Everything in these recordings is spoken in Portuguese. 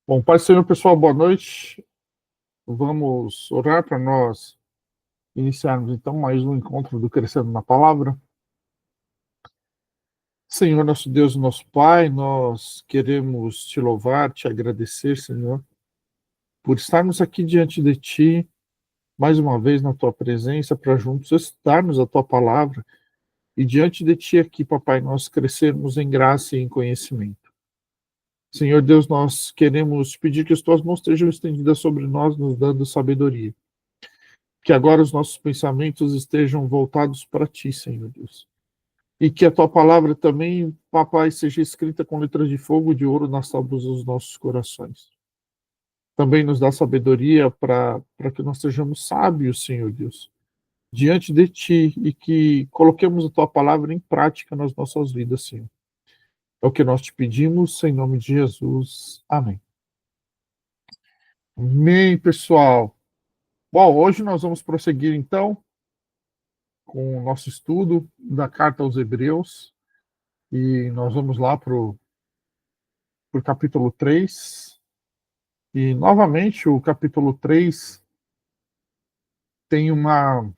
Bom, Pai Senhor, pessoal, boa noite. Vamos orar para nós iniciarmos então mais um encontro do Crescendo na Palavra. Senhor, nosso Deus e nosso Pai, nós queremos te louvar, te agradecer, Senhor, por estarmos aqui diante de Ti, mais uma vez na Tua presença, para juntos estudarmos a Tua Palavra e diante de Ti aqui, Papai, nós crescermos em graça e em conhecimento. Senhor Deus, nós queremos pedir que as Tuas mãos estejam estendidas sobre nós, nos dando sabedoria. Que agora os nossos pensamentos estejam voltados para Ti, Senhor Deus. E que a Tua palavra também, Papai, seja escrita com letras de fogo e de ouro nas tábuas dos nossos corações. Também nos dá sabedoria para que nós sejamos sábios, Senhor Deus, diante de Ti e que coloquemos a Tua palavra em prática nas nossas vidas, Senhor. É o que nós te pedimos, em nome de Jesus. Amém. Amém, pessoal. Bom, hoje nós vamos prosseguir, então, com o nosso estudo da Carta aos Hebreus, e nós vamos lá para o capítulo 3. E, novamente, o capítulo 3 tem uma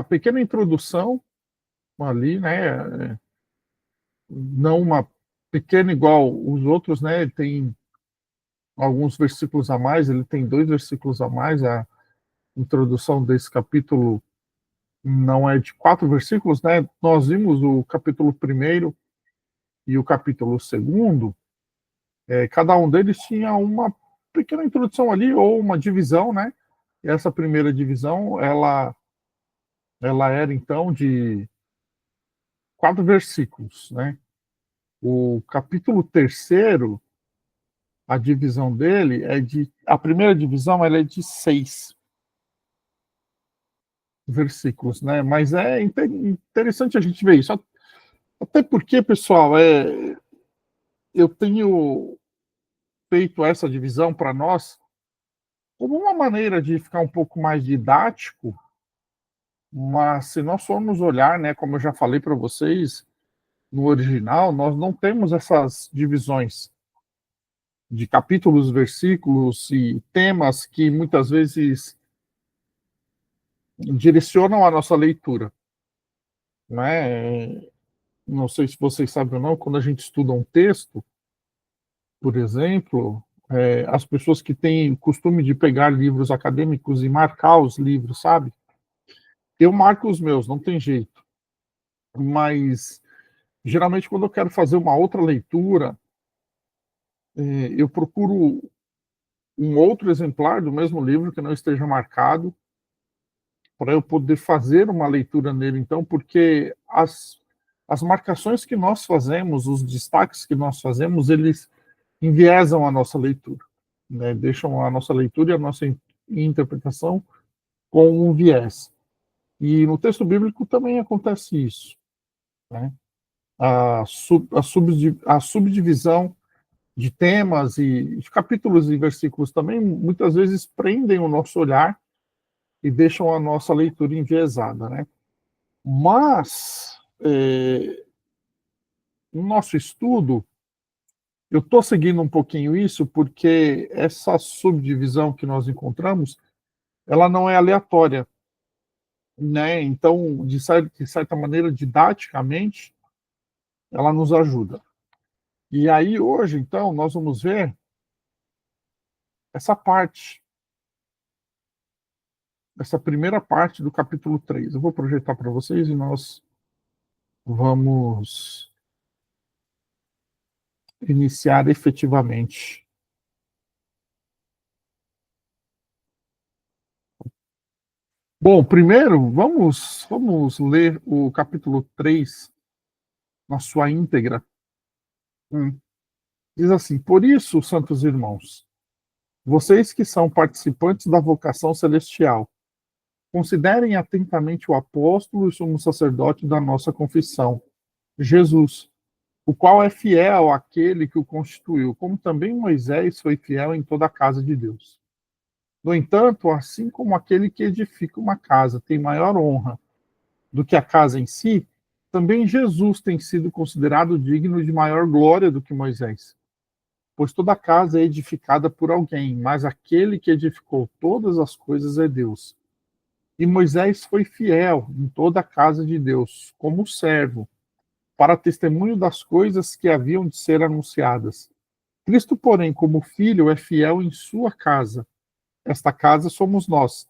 pequena introdução ali, né? Não uma pequena igual os outros, né? Ele tem alguns versículos a mais, ele tem 2 versículos a mais. A introdução desse capítulo não é de 4 versículos, né? Nós vimos o capítulo 1 e o capítulo 2. Cada um deles tinha uma pequena introdução ali, ou uma divisão, né? E essa primeira divisão, ela era, então, de 4 versículos, né? O capítulo 3, a divisão dele a primeira divisão, ela é de 6 versículos, né? Mas é interessante a gente ver isso. Até porque, pessoal, eu tenho feito essa divisão para nós como uma maneira de ficar um pouco mais didático, mas se nós formos olhar, né, como eu já falei para vocês, no original, nós não temos essas divisões de capítulos, versículos e temas que muitas vezes direcionam a nossa leitura, né? Não sei se vocês sabem ou não, quando a gente estuda um texto, por exemplo, as pessoas que têm o costume de pegar livros acadêmicos e marcar os livros, sabe? Eu marco os meus, não tem jeito. Mas, geralmente, quando eu quero fazer uma outra leitura, eu procuro um outro exemplar do mesmo livro que não esteja marcado, para eu poder fazer uma leitura nele, então, porque as marcações que nós fazemos, os destaques que nós fazemos, eles enviesam a nossa leitura, né? Deixam a nossa leitura e a nossa interpretação com um viés. E no texto bíblico também acontece isso, né? A subdivisão de temas e de capítulos e versículos também muitas vezes prendem o nosso olhar e deixam a nossa leitura enviesada, né? Mas, no nosso estudo, eu estou seguindo um pouquinho isso porque essa subdivisão que nós encontramos, ela não é aleatória, né? Então, de certa maneira, didaticamente, ela nos ajuda. E aí, hoje, então, nós vamos ver essa parte, essa primeira parte do capítulo 3. Eu vou projetar para vocês e nós vamos iniciar efetivamente. Bom, primeiro, vamos ler o capítulo 3 na sua íntegra. Diz assim: por isso, santos irmãos, vocês que são participantes da vocação celestial, considerem atentamente o apóstolo e sumo sacerdote da nossa confissão, Jesus, o qual é fiel àquele que o constituiu, como também Moisés foi fiel em toda a casa de Deus. No entanto, assim como aquele que edifica uma casa tem maior honra do que a casa em si, Também Jesus tem sido considerado digno de maior glória do que Moisés, pois toda casa é edificada por alguém, mas aquele que edificou todas as coisas é Deus. E Moisés foi fiel em toda a casa de Deus, como servo, para testemunho das coisas que haviam de ser anunciadas. Cristo, porém, como filho, é fiel em sua casa. Esta casa somos nós.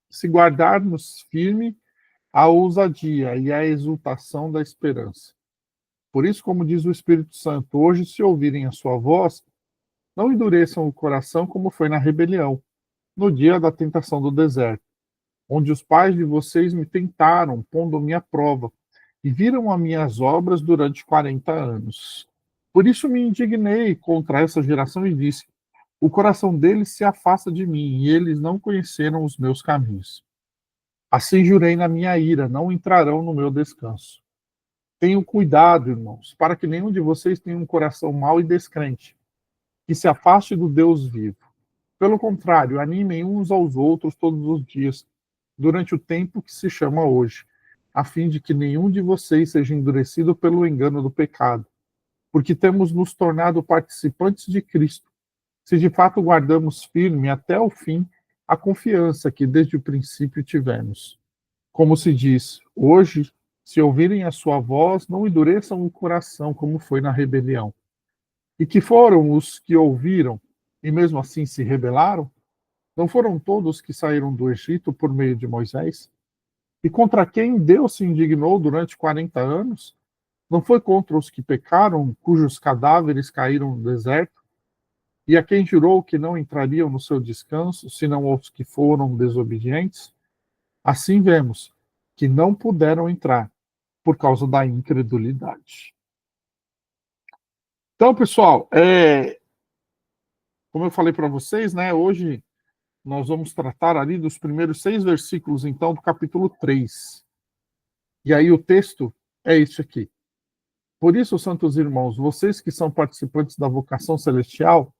Se guardarmos firme a ousadia e a exultação da esperança. Por isso, como diz o Espírito Santo, hoje, se ouvirem a sua voz, não endureçam o coração como foi na rebelião, no dia da tentação do deserto, onde os pais de vocês me tentaram, pondo-me à prova, e viram as minhas obras durante 40 anos. Por isso me indignei contra essa geração e disse: o coração deles se afasta de mim, e eles não conheceram os meus caminhos. Assim jurei na minha ira, não entrarão no meu descanso. Tenham cuidado, irmãos, para que nenhum de vocês tenha um coração mau e descrente, que se afaste do Deus vivo. Pelo contrário, animem uns aos outros todos os dias, durante o tempo que se chama hoje, a fim de que nenhum de vocês seja endurecido pelo engano do pecado, porque temos nos tornado participantes de Cristo, se de fato guardamos firme até o fim a confiança que desde o princípio tivemos. Como se diz, hoje, se ouvirem a sua voz, não endureçam o coração como foi na rebelião. E que foram os que ouviram e mesmo assim se rebelaram? Não foram todos que saíram do Egito por meio de Moisés? E contra quem Deus se indignou durante 40 anos? Não foi contra os que pecaram, cujos cadáveres caíram no deserto? E a quem jurou que não entrariam no seu descanso, senão aos que foram desobedientes? Assim vemos que não puderam entrar por causa da incredulidade. Então, pessoal, como eu falei para vocês, né, hoje nós vamos tratar ali dos primeiros 6 versículos, então, do capítulo 3. E aí o texto é isso aqui. Por isso, santos irmãos, vocês que são participantes da vocação celestial,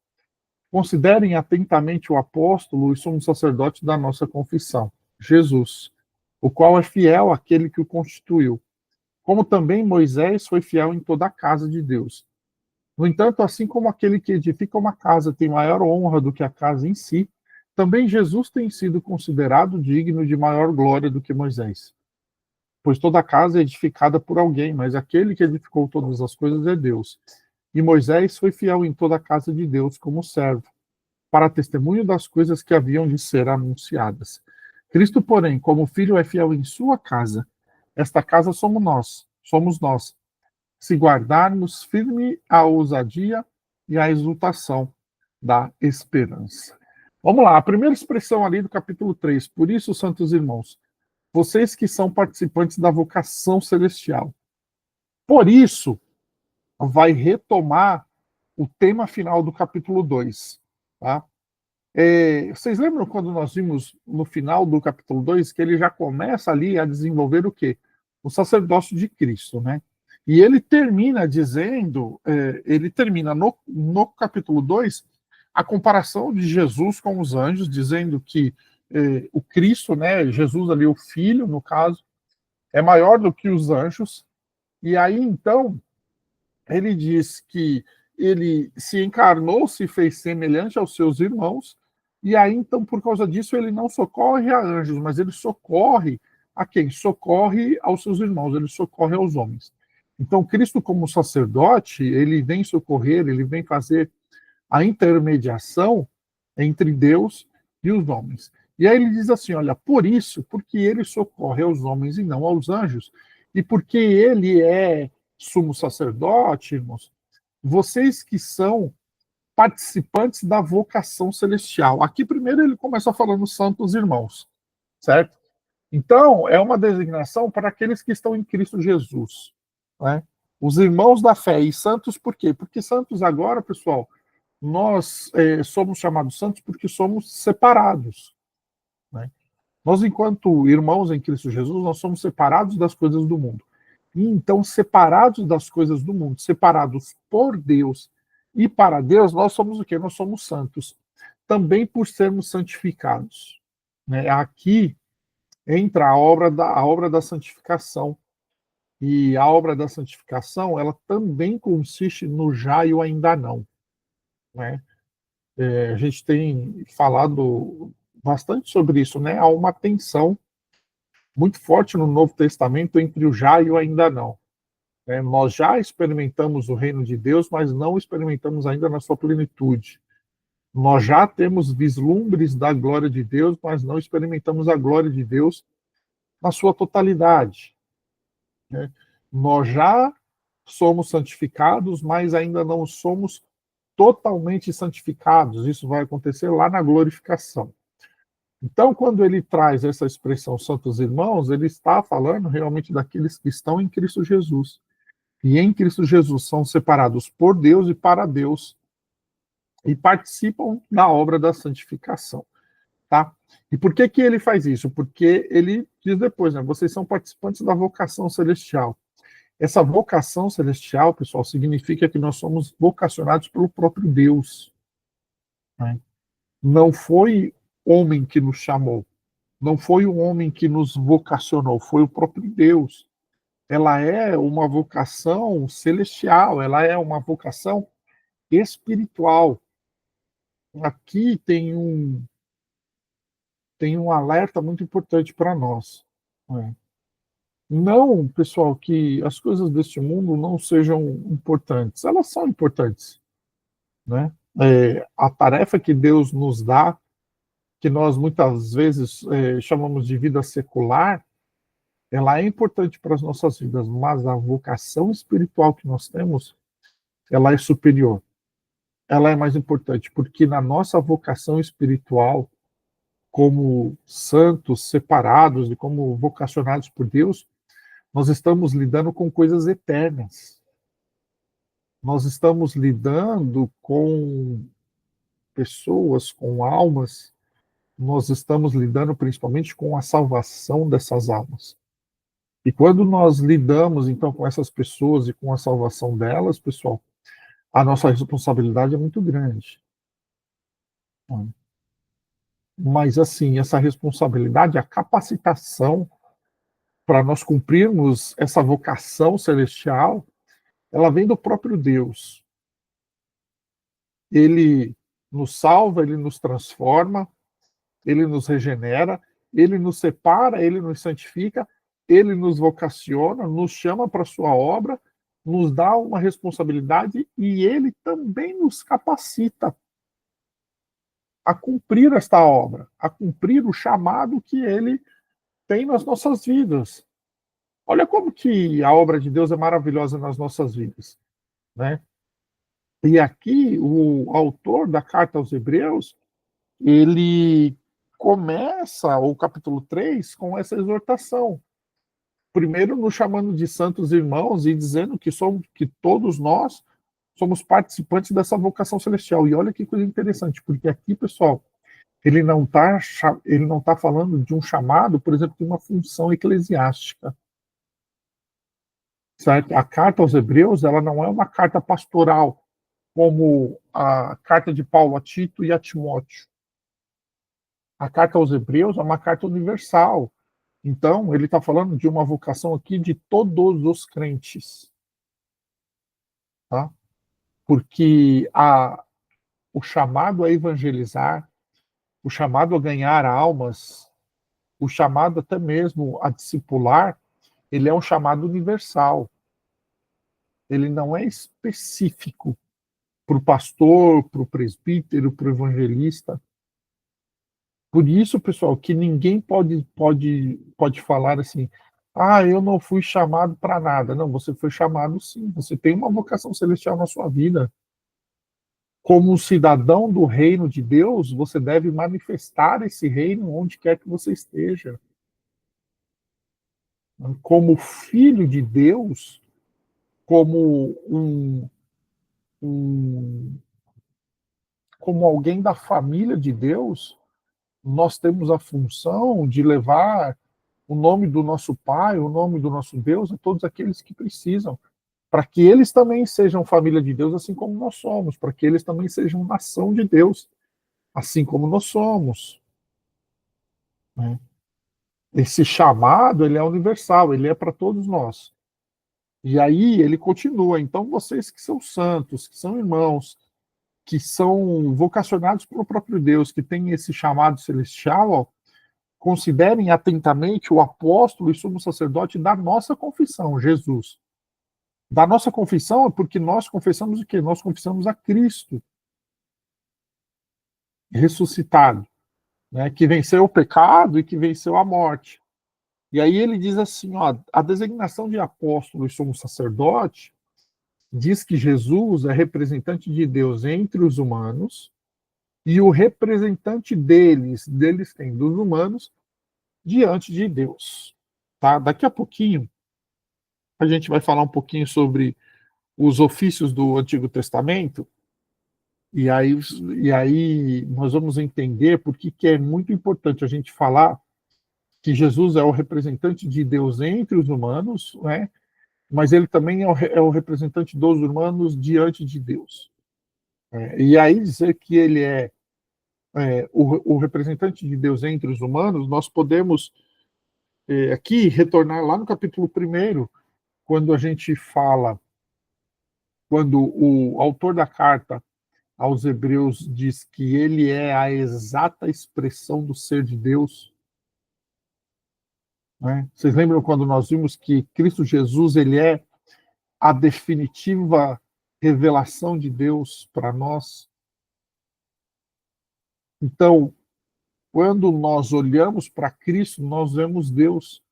considerem atentamente o apóstolo e sumo sacerdote da nossa confissão, Jesus, o qual é fiel àquele que o constituiu, como também Moisés foi fiel em toda a casa de Deus. No entanto, assim como aquele que edifica uma casa tem maior honra do que a casa em si, também Jesus tem sido considerado digno de maior glória do que Moisés. Pois toda casa é edificada por alguém, mas aquele que edificou todas as coisas é Deus. E Moisés foi fiel em toda a casa de Deus como servo, para testemunho das coisas que haviam de ser anunciadas. Cristo, porém, como filho, é fiel em sua casa. Esta casa somos nós, se guardarmos firme a ousadia e a exultação da esperança. Vamos lá, a primeira expressão ali do capítulo 3. Por isso, santos irmãos, vocês que são participantes da vocação celestial. Por isso, vai retomar o tema final do capítulo 2. Tá? Vocês lembram quando nós vimos no final do capítulo 2 que ele já começa ali a desenvolver o quê? O sacerdócio de Cristo, né? E ele termina dizendo, ele termina no capítulo 2 a comparação de Jesus com os anjos, dizendo que o Cristo, né, Jesus ali, o Filho, no caso, é maior do que os anjos. E aí, então, ele diz que ele se encarnou, se fez semelhante aos seus irmãos, e aí, então, por causa disso, ele não socorre a anjos, mas ele socorre a quem? Socorre aos seus irmãos, ele socorre aos homens. Então, Cristo, como sacerdote, ele vem socorrer, ele vem fazer a intermediação entre Deus e os homens. E aí ele diz assim, olha, por isso, porque ele socorre aos homens e não aos anjos, e porque ele é sumo sacerdote, irmãos, vocês que são participantes da vocação celestial. Aqui primeiro ele começa falando santos irmãos, certo? Então, é uma designação para aqueles que estão em Cristo Jesus, né? Os irmãos da fé. E santos por quê? Porque santos agora, pessoal, nós somos chamados santos porque somos separados, né? Nós, enquanto irmãos em Cristo Jesus, nós somos separados das coisas do mundo. E então, separados das coisas do mundo, separados por Deus e para Deus, nós somos o quê? Nós somos santos. Também por sermos santificados, né? Aqui entra a obra da santificação. E a obra da santificação, ela também consiste no já e o ainda não, né? A gente tem falado bastante sobre isso, né? Há uma tensão muito forte no Novo Testamento entre o já e o ainda não, né? Nós já experimentamos o reino de Deus, mas não experimentamos ainda na sua plenitude. Nós já temos vislumbres da glória de Deus, mas não experimentamos a glória de Deus na sua totalidade, né? Nós já somos santificados, mas ainda não somos totalmente santificados. Isso vai acontecer lá na glorificação. Então, quando ele traz essa expressão santos irmãos, ele está falando realmente daqueles que estão em Cristo Jesus. E em Cristo Jesus são separados por Deus e para Deus e participam da obra da santificação, tá? E por que que ele faz isso? Porque ele diz depois, né, vocês são participantes da vocação celestial. Essa vocação celestial, pessoal, significa que nós somos vocacionados pelo próprio Deus, né? Não foi homem que nos chamou, não foi um homem que nos vocacionou, foi o próprio Deus. Ela é uma vocação celestial, ela é uma vocação espiritual. Aqui tem um alerta muito importante para nós, né? Não, pessoal, que as coisas deste mundo não sejam importantes. Elas são importantes, né? A tarefa que Deus nos dá, que nós muitas vezes chamamos de vida secular, ela é importante para as nossas vidas, mas a vocação espiritual que nós temos, ela é superior. Ela é mais importante, porque na nossa vocação espiritual, como santos separados e como vocacionados por Deus, nós estamos lidando com coisas eternas. Nós estamos lidando com pessoas, com almas, nós estamos lidando principalmente com a salvação dessas almas. E quando nós lidamos, então, com essas pessoas e com a salvação delas, pessoal, a nossa responsabilidade é muito grande. Mas, assim, essa responsabilidade, a capacitação para nós cumprirmos essa vocação celestial, ela vem do próprio Deus. Ele nos salva, ele nos transforma, ele nos regenera, ele nos separa, ele nos santifica, ele nos vocaciona, nos chama para a sua obra, nos dá uma responsabilidade e ele também nos capacita a cumprir esta obra, a cumprir o chamado que ele tem nas nossas vidas. Olha como que a obra de Deus é maravilhosa nas nossas vidas, né? E aqui o autor da carta aos Hebreus, ele começa o capítulo 3 com essa exortação. Primeiro nos chamando de santos irmãos e dizendo que todos nós somos participantes dessa vocação celestial. E olha que coisa interessante, porque aqui, pessoal, ele não tá falando de um chamado, por exemplo, de uma função eclesiástica. Certo? A carta aos Hebreus, ela não é uma carta pastoral, como a carta de Paulo a Tito e a Timóteo. A carta aos Hebreus é uma carta universal. Então, ele está falando de uma vocação aqui de todos os crentes. Tá? Porque o chamado a evangelizar, o chamado a ganhar almas, o chamado até mesmo a discipular, ele é um chamado universal. Ele não é específico para o pastor, para o presbítero, para o evangelista. Por isso, pessoal, que ninguém pode falar assim, eu não fui chamado para nada. Não, você foi chamado sim, você tem uma vocação celestial na sua vida. Como um cidadão do reino de Deus, você deve manifestar esse reino onde quer que você esteja. Como filho de Deus, como como alguém da família de Deus, nós temos a função de levar o nome do nosso Pai, o nome do nosso Deus a todos aqueles que precisam, para que eles também sejam família de Deus, assim como nós somos, para que eles também sejam nação de Deus, assim como nós somos, né? Esse chamado, ele é universal, ele é para todos nós. E aí ele continua, então vocês que são santos, que são irmãos, que são vocacionados pelo próprio Deus, que têm esse chamado celestial, ó, considerem atentamente o apóstolo e sumo sacerdote da nossa confissão, Jesus. Da nossa confissão é porque nós confessamos o quê? Nós confessamos a Cristo ressuscitado, né, que venceu o pecado e que venceu a morte. E aí ele diz assim, ó, a designação de apóstolo e sumo sacerdote diz que Jesus é representante de Deus entre os humanos e o representante deles tem dos humanos, diante de Deus. Tá? Daqui a pouquinho a gente vai falar um pouquinho sobre os ofícios do Antigo Testamento, e aí, e aí nós vamos entender por que é muito importante a gente falar que Jesus é o representante de Deus entre os humanos, né? Mas ele também é o representante dos humanos diante de Deus. E aí dizer que ele o representante de Deus entre os humanos, nós podemos aqui retornar lá no capítulo 1, quando a gente fala, quando o autor da carta aos Hebreus diz que ele é a exata expressão do ser de Deus. Né? Vocês lembram quando nós vimos que Cristo Jesus ele é a definitiva revelação de Deus para nós? Então, quando nós olhamos para Cristo, nós vemos Deus.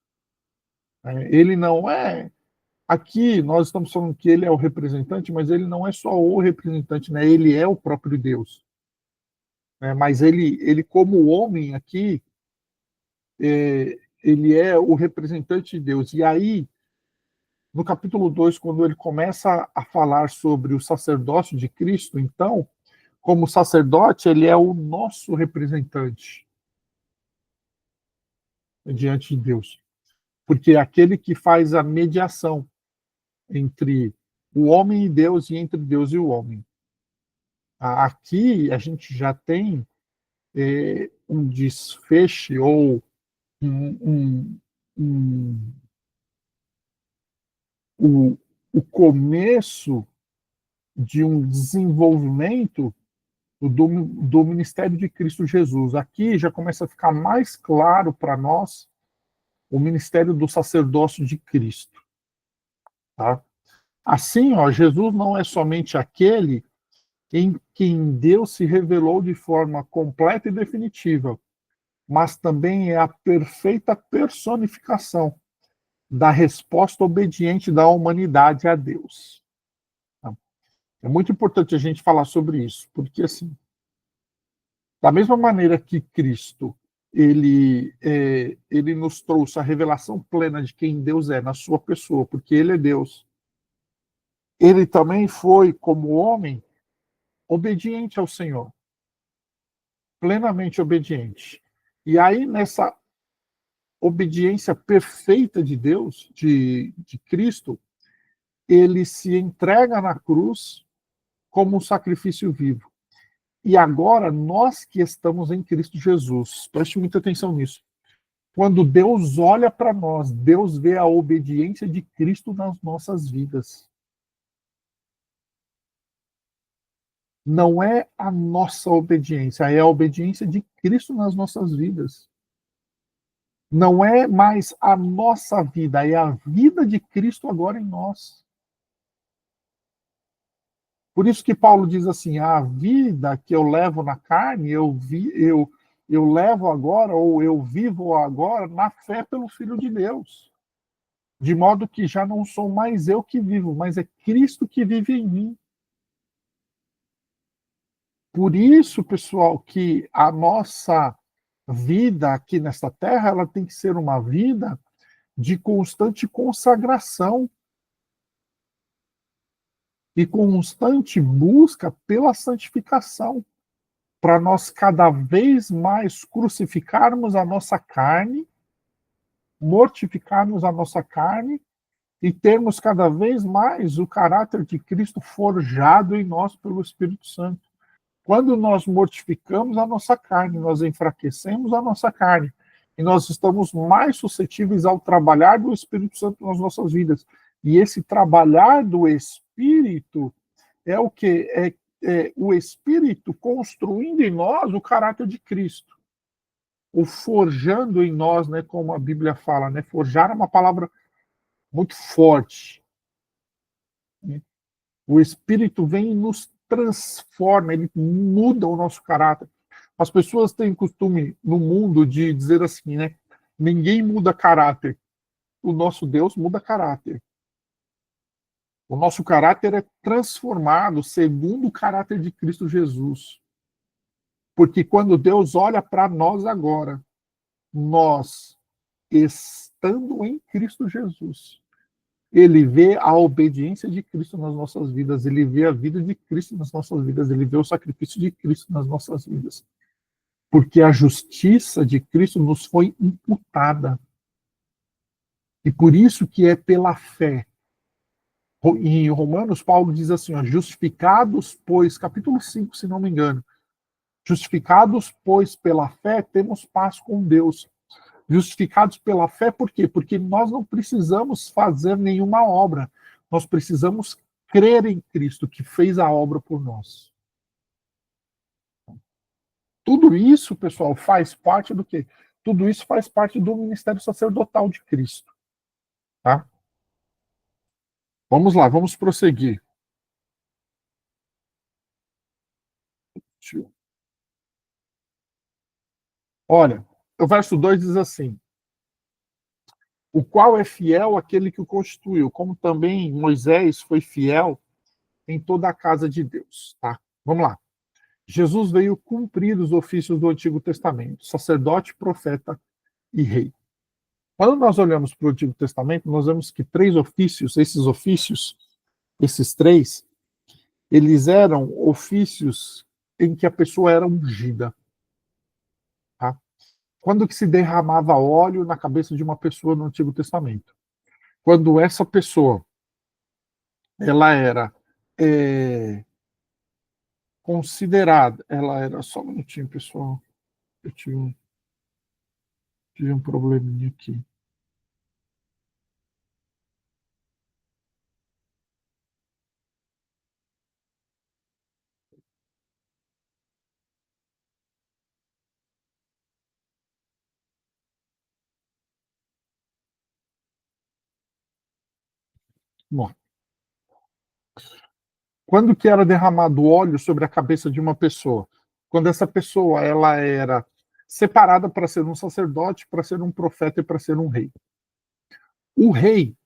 Ele não é. Aqui nós estamos falando que ele é o representante, mas ele não é só o representante, né? Ele é o próprio Deus. Mas ele, como homem aqui, ele é o representante de Deus. E aí, no capítulo 2, quando ele começa a falar sobre o sacerdócio de Cristo, então, como sacerdote, ele é o nosso representante diante de Deus. Porque é aquele que faz a mediação entre o homem e Deus e entre Deus e o homem. Aqui a gente já tem um desfecho ou o começo de um desenvolvimento do ministério de Cristo Jesus. Aqui já começa a ficar mais claro para nós o ministério do sacerdócio de Cristo. Tá? Assim, ó, Jesus não é somente aquele em quem Deus se revelou de forma completa e definitiva, mas também é a perfeita personificação da resposta obediente da humanidade a Deus. É muito importante a gente falar sobre isso, porque assim, da mesma maneira que Cristo ele nos trouxe a revelação plena de quem Deus é na sua pessoa, porque ele é Deus. Ele também foi, como homem, obediente ao Senhor, plenamente obediente. E aí, nessa obediência perfeita de Deus, de Cristo, ele se entrega na cruz como um sacrifício vivo. E agora, nós que estamos em Cristo Jesus, preste muita atenção nisso. Quando Deus olha para nós, Deus vê a obediência de Cristo nas nossas vidas. Não é a nossa obediência, é a obediência de Cristo nas nossas vidas. Não é mais a nossa vida, é a vida de Cristo agora em nós. Por isso que Paulo diz assim, a vida que eu levo na carne, eu levo agora, ou eu vivo agora, na fé pelo Filho de Deus. De modo que já não sou mais eu que vivo, mas é Cristo que vive em mim. Por isso, pessoal, que a nossa vida aqui nesta terra, ela tem que ser uma vida de constante consagração e constante busca pela santificação, para nós cada vez mais crucificarmos a nossa carne, mortificarmos a nossa carne e termos cada vez mais o caráter de Cristo forjado em nós pelo Espírito Santo. Quando nós mortificamos a nossa carne, nós enfraquecemos a nossa carne e nós estamos mais suscetíveis ao trabalhar do Espírito Santo nas nossas vidas. E esse trabalhar do Espírito é o quê? É o Espírito construindo em nós o caráter de Cristo, ou forjando em nós, né, como a Bíblia fala, né? Forjar é uma palavra muito forte, né? O Espírito vem e nos transforma, ele muda o nosso caráter. As pessoas têm costume no mundo de dizer assim, né? Ninguém muda caráter. O nosso Deus muda caráter. O nosso caráter é transformado segundo o caráter de Cristo Jesus. Porque quando Deus olha para nós agora, nós, estando em Cristo Jesus, ele vê a obediência de Cristo nas nossas vidas, ele vê a vida de Cristo nas nossas vidas, ele vê o sacrifício de Cristo nas nossas vidas. Porque a justiça de Cristo nos foi imputada. E por isso que é pela fé. Em Romanos, Paulo diz assim, ó, justificados, pois, capítulo 5, se não me engano, justificados, pois, pela fé, temos paz com Deus. Justificados pela fé, por quê? Porque nós não precisamos fazer nenhuma obra. Nós precisamos crer em Cristo, que fez a obra por nós. Tudo isso, pessoal, faz parte do quê? Tudo isso faz parte do ministério sacerdotal de Cristo. Tá? Vamos lá, vamos prosseguir. Olha, o verso 2 diz assim: o qual é fiel aquele que o constituiu, como também Moisés foi fiel em toda a casa de Deus. Tá? Vamos lá. Jesus veio cumprir os ofícios do Antigo Testamento, sacerdote, profeta e rei. Quando nós olhamos para o Antigo Testamento, nós vemos que três ofícios, esses três, eles eram ofícios em que a pessoa era ungida. Tá? Quando que se derramava óleo na cabeça de uma pessoa no Antigo Testamento? Quando essa pessoa ela era considerada, ela era, só um minutinho, pessoal, eu tive um probleminha aqui. Bom, quando que era derramado óleo sobre a cabeça de uma pessoa? Quando essa pessoa ela era separada para ser um sacerdote, para ser um profeta e para ser um rei. O rei,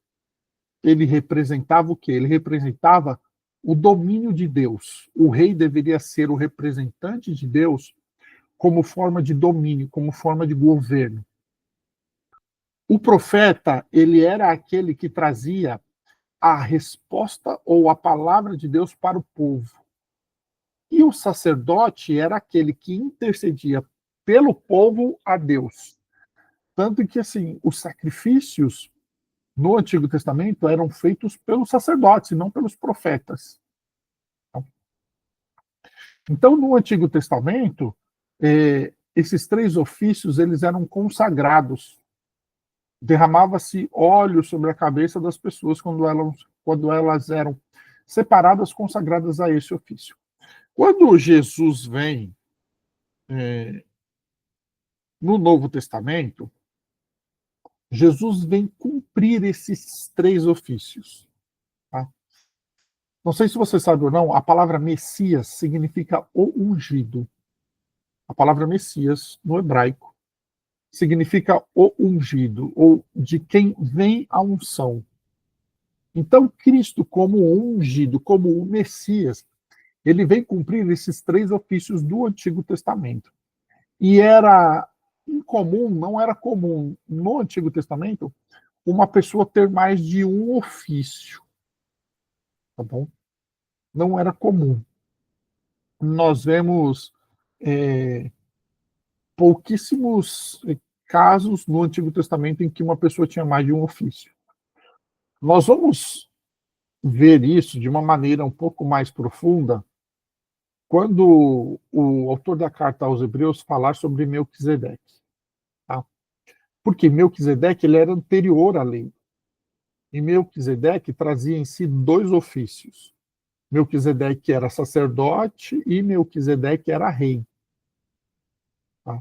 ele representava o quê? Ele representava o domínio de Deus. O rei deveria ser o representante de Deus como forma de domínio, como forma de governo. O profeta, ele era aquele que trazia a resposta ou a palavra de Deus para o povo. E o sacerdote era aquele que intercedia pelo povo a Deus. Tanto que, assim, os sacrifícios no Antigo Testamento eram feitos pelos sacerdotes e não pelos profetas. Então, no Antigo Testamento, esses três ofícios eles eram consagrados. Derramava-se óleo sobre a cabeça das pessoas quando elas eram separadas, consagradas a esse ofício. Quando Jesus vem no Novo Testamento, Jesus vem cumprir esses três ofícios. Tá? Não sei se você sabe ou não, a palavra Messias significa o ungido. A palavra Messias, no hebraico, significa o ungido, ou de quem vem a unção. Então, Cristo, como ungido, como o Messias, ele vem cumprir esses três ofícios do Antigo Testamento. E era incomum, não era comum no Antigo Testamento uma pessoa ter mais de um ofício, tá bom? Não era comum. Nós vemos pouquíssimos casos no Antigo Testamento em que uma pessoa tinha mais de um ofício. Nós vamos ver isso de uma maneira um pouco mais profunda quando o autor da carta aos Hebreus falar sobre Melquisedeque. Tá? Porque Melquisedeque ele era anterior à lei. E Melquisedeque trazia em si dois ofícios. Melquisedeque era sacerdote e Melquisedeque era rei. Tá?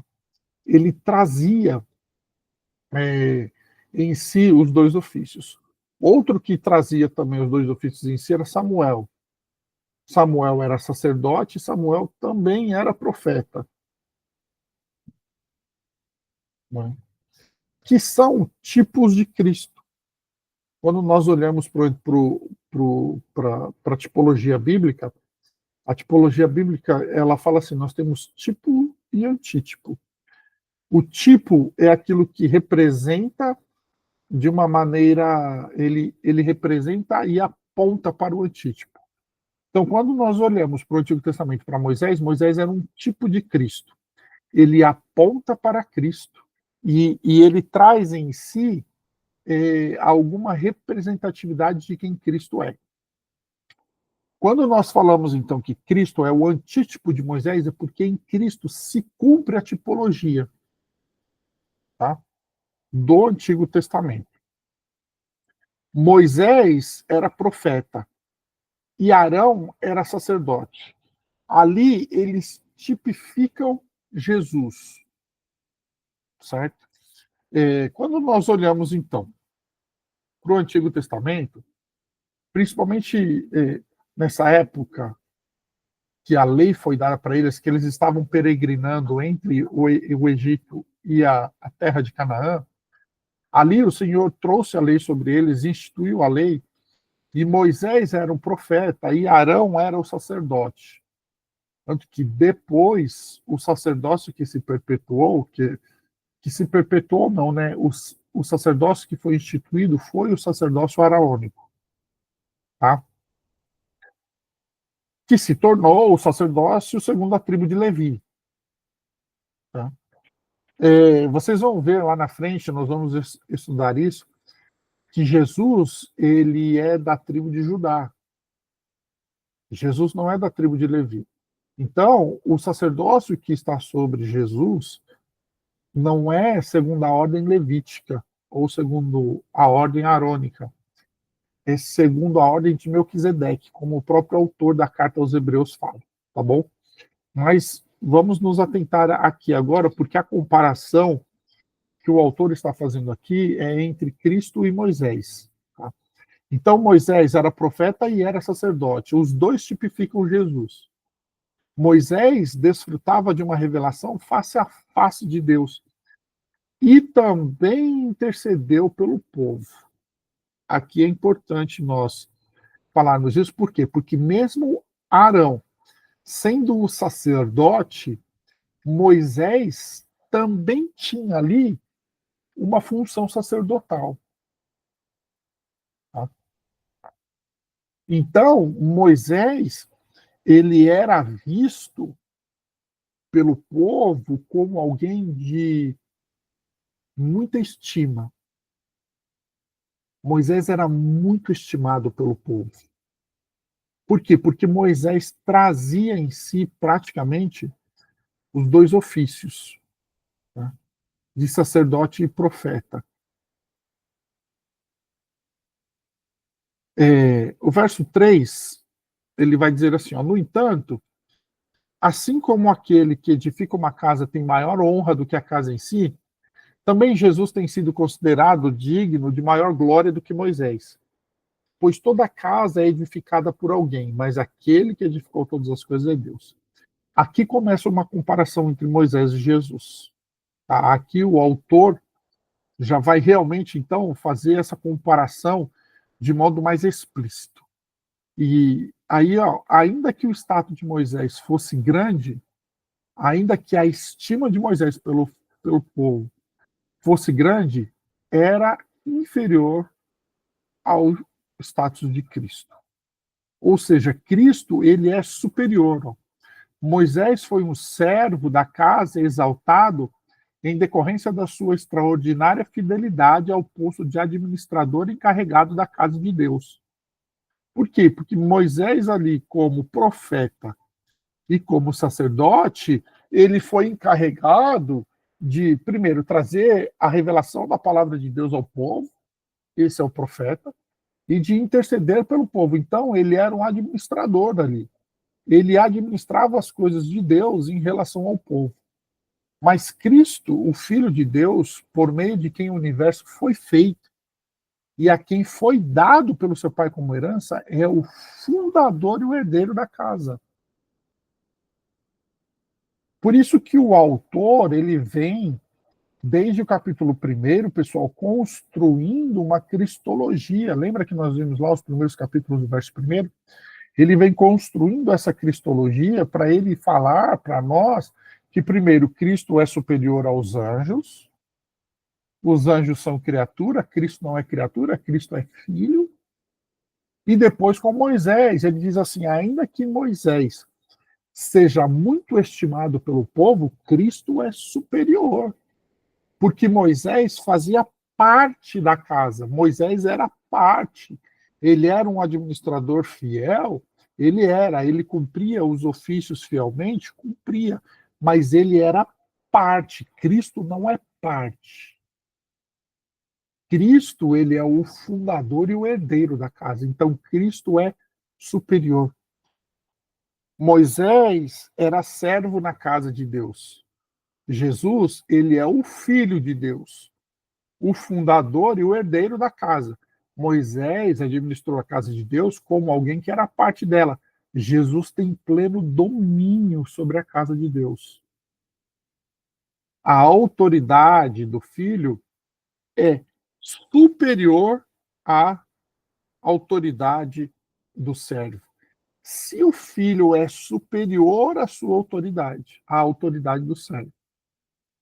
Ele trazia em si os dois ofícios. Outro que trazia também os dois ofícios em si era Samuel. Samuel era sacerdote, Samuel também era profeta. Né? Que são tipos de Cristo. Quando nós olhamos para a tipologia bíblica, a tipologia bíblica ela fala assim: nós temos tipo e antítipo. O tipo é aquilo que representa de uma maneira, ele representa e aponta para o antítipo. Então, quando nós olhamos para o Antigo Testamento, para Moisés, Moisés era um tipo de Cristo. Ele aponta para Cristo e ele traz em si alguma representatividade de quem Cristo é. Quando nós falamos, então, que Cristo é o antítipo de Moisés, é porque em Cristo se cumpre a tipologia, tá? Do Antigo Testamento. Moisés era profeta e Arão era sacerdote. Ali eles tipificam Jesus, certo? Quando nós olhamos, então, para o Antigo Testamento, principalmente nessa época que a lei foi dada para eles, que eles estavam peregrinando entre o Egito e a terra de Canaã, ali o Senhor trouxe a lei sobre eles, instituiu a lei, e Moisés era o profeta e Arão era o sacerdote. Tanto que depois o sacerdócio que se perpetuou, que se perpetuou não, né? O sacerdócio que foi instituído foi o sacerdócio araônico, tá? Que se tornou o sacerdócio segundo a tribo de Levi. Tá? Vocês vão ver lá na frente, nós vamos estudar isso, que Jesus ele é da tribo de Judá. Jesus não é da tribo de Levi. Então, o sacerdócio que está sobre Jesus não é segundo a ordem levítica ou segundo a ordem arônica. É segundo a ordem de Melquisedeque, como o próprio autor da carta aos Hebreus fala, tá bom? Mas vamos nos atentar aqui agora, porque a comparação que o autor está fazendo aqui é entre Cristo e Moisés. Tá? Então, Moisés era profeta e era sacerdote. Os dois tipificam Jesus. Moisés desfrutava de uma revelação face a face de Deus e também intercedeu pelo povo. Aqui é importante nós falarmos isso, por quê? Porque mesmo Arão sendo o sacerdote, Moisés também tinha ali uma função sacerdotal. Tá? Então, Moisés, ele era visto pelo povo como alguém de muita estima. Moisés era muito estimado pelo povo. Por quê? Porque Moisés trazia em si praticamente os dois ofícios, tá? De sacerdote e profeta. O verso 3, ele vai dizer assim, ó, no entanto, assim como aquele que edifica uma casa tem maior honra do que a casa em si, também Jesus tem sido considerado digno de maior glória do que Moisés. Pois toda casa é edificada por alguém, mas aquele que edificou todas as coisas é Deus. Aqui começa uma comparação entre Moisés e Jesus. Tá? Aqui o autor já vai realmente, então, fazer essa comparação de modo mais explícito. E aí, ó, ainda que o status de Moisés fosse grande, ainda que a estima de Moisés pelo povo fosse grande, era inferior ao status de Cristo. Ou seja, Cristo ele é superior. Moisés foi um servo da casa exaltado em decorrência da sua extraordinária fidelidade ao posto de administrador encarregado da casa de Deus. Por quê? Porque Moisés ali, como profeta e como sacerdote, ele foi encarregado de, primeiro, trazer a revelação da palavra de Deus ao povo, esse é o profeta, e de interceder pelo povo. Então, ele era um administrador dali. Ele administrava as coisas de Deus em relação ao povo. Mas Cristo, o Filho de Deus, por meio de quem o universo foi feito, e a quem foi dado pelo seu Pai como herança, é o fundador e o herdeiro da casa. Por isso que o autor, ele vem, desde o capítulo 1, pessoal, construindo uma cristologia. Lembra que nós vimos lá os primeiros capítulos do verso 1? Ele vem construindo essa cristologia para ele falar para nós que, primeiro, Cristo é superior aos anjos, os anjos são criatura, Cristo não é criatura, Cristo é filho. E depois com Moisés, ele diz assim, ainda que Moisés seja muito estimado pelo povo, Cristo é superior. Porque Moisés fazia parte da casa, Moisés era parte. Ele era um administrador fiel, ele cumpria os ofícios fielmente, cumpria, mas ele era parte. Cristo não é parte. Cristo, ele é o fundador e o herdeiro da casa. Então, Cristo é superior. Moisés era servo na casa de Deus. Jesus, ele é o filho de Deus, o fundador e o herdeiro da casa. Moisés administrou a casa de Deus como alguém que era parte dela. Jesus tem pleno domínio sobre a casa de Deus. A autoridade do filho é superior à autoridade do servo. Se o filho é superior à sua autoridade, à autoridade do servo.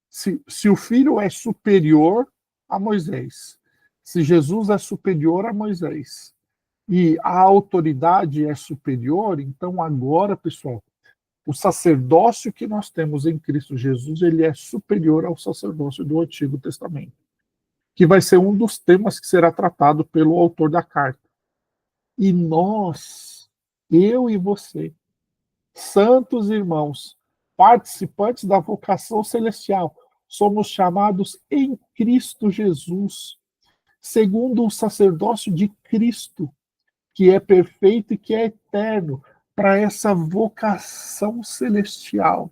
Se o filho é superior a Moisés, se Jesus é superior a Moisés, e a autoridade é superior, então agora, pessoal, o sacerdócio que nós temos em Cristo Jesus, ele é superior ao sacerdócio do Antigo Testamento, que vai ser um dos temas que será tratado pelo autor da carta. E nós, eu e você, santos irmãos, participantes da vocação celestial, somos chamados em Cristo Jesus, segundo o sacerdócio de Cristo, que é perfeito e que é eterno, para essa vocação celestial.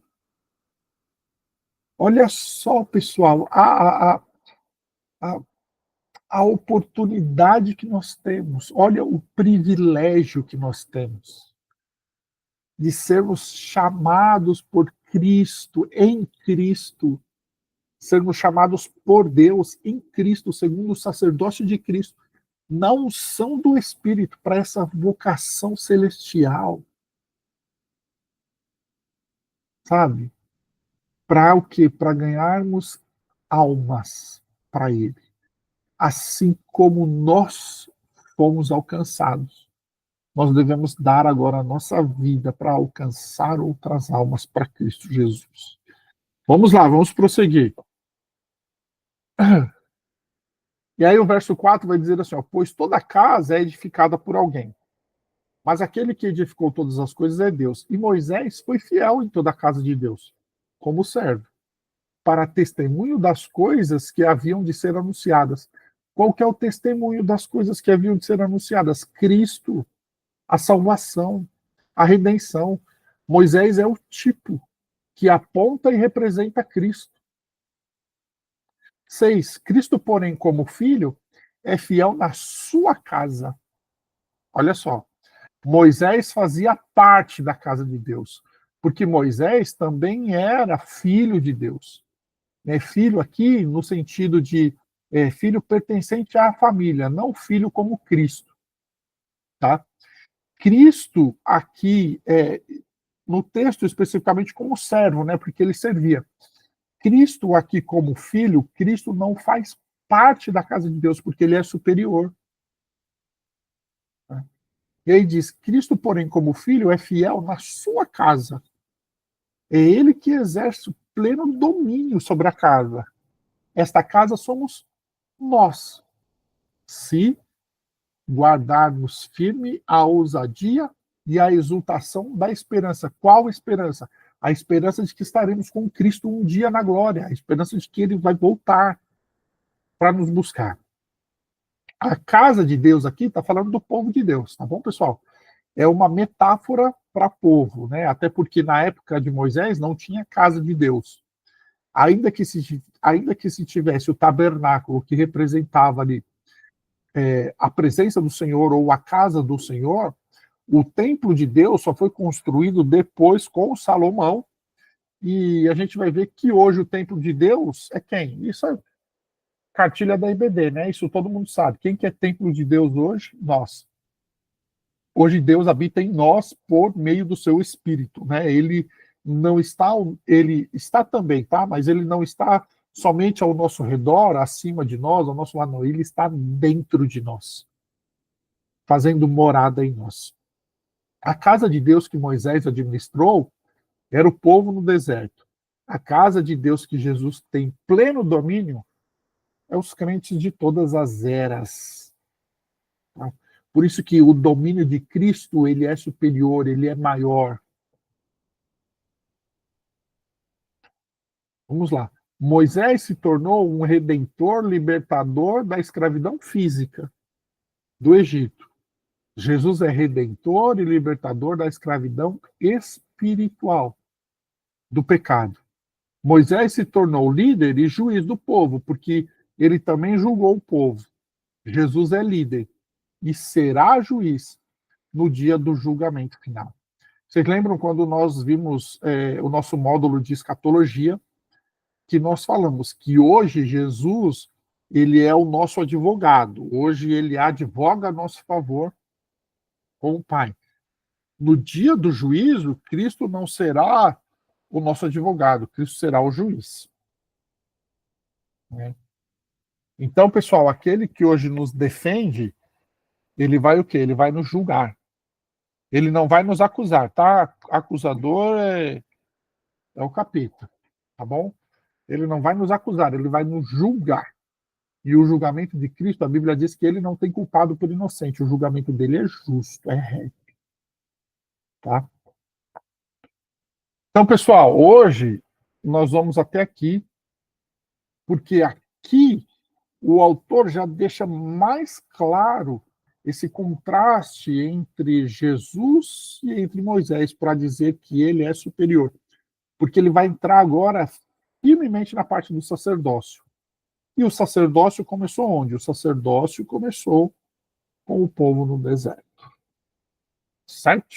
Olha só, pessoal, a, a oportunidade que nós temos, olha o privilégio que nós temos de sermos chamados por Cristo, em Cristo, sermos chamados por Deus em Cristo, segundo o sacerdócio de Cristo, na unção do Espírito, para essa vocação celestial. Sabe? Para o quê? Para ganharmos almas para Ele. Assim como nós fomos alcançados, nós devemos dar agora a nossa vida para alcançar outras almas para Cristo Jesus. Vamos lá, vamos prosseguir. E aí o verso 4 vai dizer assim, ó, pois toda casa é edificada por alguém, mas aquele que edificou todas as coisas é Deus. E Moisés foi fiel em toda a casa de Deus, como servo, para testemunho das coisas que haviam de ser anunciadas. Qual que é o testemunho das coisas que haviam de ser anunciadas? Cristo, a salvação, a redenção. Moisés é o tipo que aponta e representa Cristo. 6. Cristo, porém, como filho, é fiel na sua casa. Olha só, Moisés fazia parte da casa de Deus, porque Moisés também era filho de Deus. Filho aqui no sentido de filho pertencente à família, não filho como Cristo. Tá? Cristo aqui, no texto especificamente como servo, né, porque ele servia. Cristo aqui como filho, Cristo não faz parte da casa de Deus, porque ele é superior. Tá? E aí diz, Cristo, porém, como filho, é fiel na sua casa. É ele que exerce o pleno domínio sobre a casa. Esta casa somos nós, se guardarmos firme a ousadia e a exultação da esperança. Qual esperança? A esperança de que estaremos com Cristo um dia na glória, a esperança de que ele vai voltar para nos buscar. A casa de Deus aqui está falando do povo de Deus, tá bom, pessoal? É uma metáfora para povo, né? Até porque na época de Moisés não tinha casa de Deus. Ainda que se tivesse o tabernáculo que representava ali a presença do Senhor ou a casa do Senhor, o templo de Deus só foi construído depois com Salomão, e a gente vai ver que hoje o templo de Deus é quem? Isso é cartilha da IBD, né? Isso todo mundo sabe. Quem que é templo de Deus hoje? Nós. Hoje Deus habita em nós por meio do seu Espírito, né? Ele está também, tá? Mas ele não está somente ao nosso redor, acima de nós, ao nosso lado, não. Ele está dentro de nós, fazendo morada em nós. A casa de Deus que Moisés administrou era o povo no deserto. A casa de Deus que Jesus tem pleno domínio é os crentes de todas as eras. Tá? Por isso que o domínio de Cristo, ele é superior, ele é maior. Vamos lá. Moisés se tornou um redentor, libertador da escravidão física do Egito. Jesus é redentor e libertador da escravidão espiritual do pecado. Moisés se tornou líder e juiz do povo, porque ele também julgou o povo. Jesus é líder e será juiz no dia do julgamento final. Vocês lembram quando nós vimos o nosso módulo de escatologia, que nós falamos que hoje Jesus ele é o nosso advogado. Hoje ele advoga a nosso favor com o Pai. No dia do juízo, Cristo não será o nosso advogado, Cristo será o juiz. Né? Então, pessoal, aquele que hoje nos defende, ele vai o quê? Ele vai nos julgar. Ele não vai nos acusar, tá? Acusador é o capeta, tá bom? Ele não vai nos acusar, ele vai nos julgar. E o julgamento de Cristo, a Bíblia diz que ele não tem culpado por inocente. O julgamento dele é justo, é reto. Tá? Então, pessoal, hoje nós vamos até aqui, porque aqui o autor já deixa mais claro esse contraste entre Jesus e entre Moisés, para dizer que ele é superior. Porque ele vai entrar agora firmemente na parte do sacerdócio. E o sacerdócio começou onde? O sacerdócio começou com o povo no deserto. Certo?